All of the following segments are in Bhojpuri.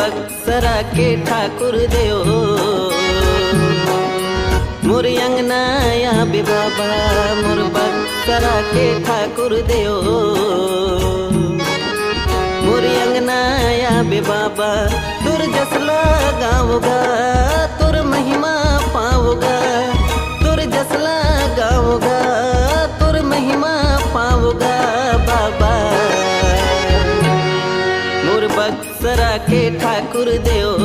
बक्सरा के ठाकुर देव मोर अंगना आबे बाबा मोर बक्सरा के ठाकुर देव मोर अंगना आबे बाबा तुर जसला गाऊंगा तुर महिमा पाऊंगा तुर जसला गाऊंगा तुर महिमा पाऊंगा बाबा मोर बक्सरा के ठाकुर देव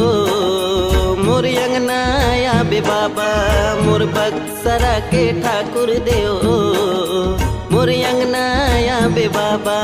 मोर अंगना आबे बाबा मोर बक्सरा के ठाकुर देव मोर अंगना आबे बाबा।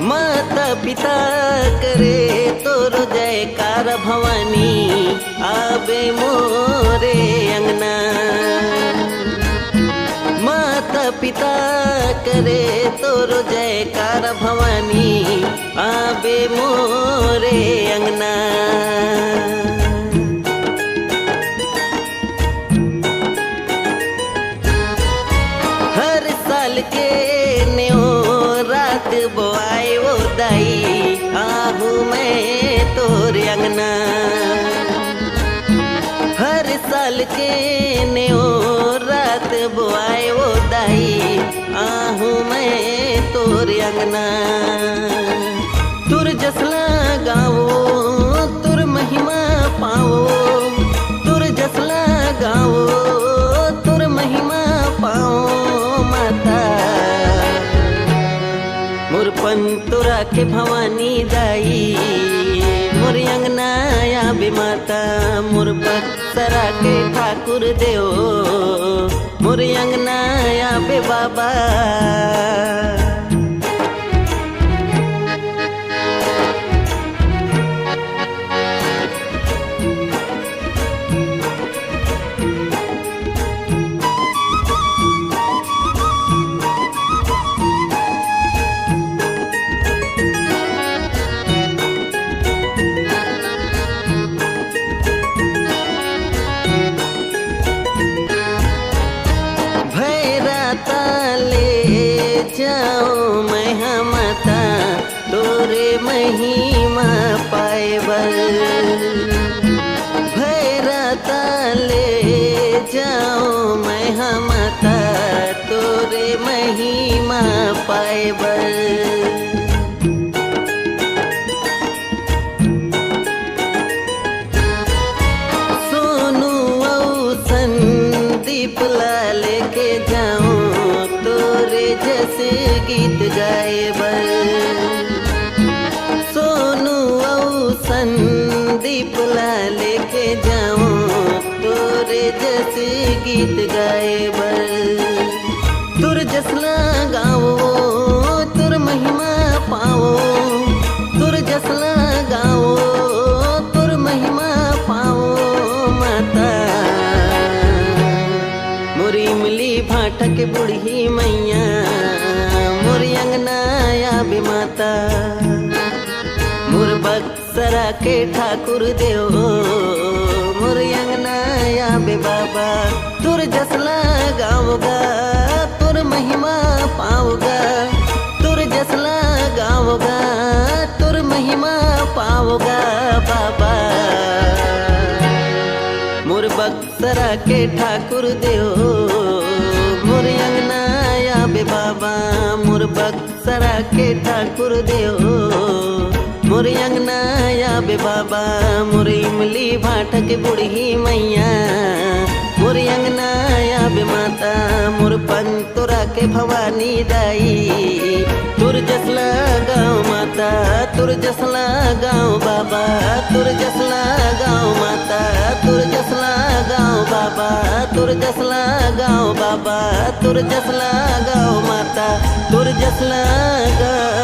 माता पिता करे तोर जयकार भवानी आबे मोरे अंगना माता पिता करे तोर जयकार भवानी आबे मोरे अंगना। हर साल के न्यो रात बोआए वो दाई आहू मैं तोर अंगना हर साल के न्यो रात बोआए वो दाई आहू मैं तोर अंगना। तुर जसला गाओ तुर महिमा पाओ तुर जसला गाओ तुर महिमा पाओ माता मोर पंतुरा के भवानी दाई मोर अंगना आबे माता मोर बक्सरा के ठाकुर देव मोर अंगना आबे बाबा। जाओ मैं माता तोरे महिमा पाएबर भैरता ले जाओ मैं माता तोरे महिमा पाएबर। सोनू औ संदीप लाल के जाऊं तोरे जैसे गीत गाए बर सोनू औ संदीप लाल के जाऊं तोरे जैसे गीत गाए बर। तुर जसला गाओ तुर महिमा पाओ तुर जसला गाओ तुर महिमा पाओ माता मोरी इमली भाटा के बुढ़ी मैया मोर अंगना आबे माता मोर बक्सरा के ठाकुर देव मोर अंगना आबे बाबा। तुर जसला गाऊंगा तुर महिमा पाऊंगा तुर जसला गाऊंगा तुर महिमा पाऊंगा बाबा मोर बक्सरा के ठाकुर देव मोर अंगना आबे बाबा मोर बक्सरा के ठाकुर देव मोर अंगना आबे बाबा। मोर इमली भाटक बुढ़ी मैया मोर अंगना आबे माता मोर पंतुरा के भवानी दाई तुर जसला गाँव माता तुर जसला गाँव बाबा तुर जसला गाँव माता तुर जसला गाँव बाबा तुर जसला गाँव बाबा तुर जसला गाँव माता तुर जसला गाँव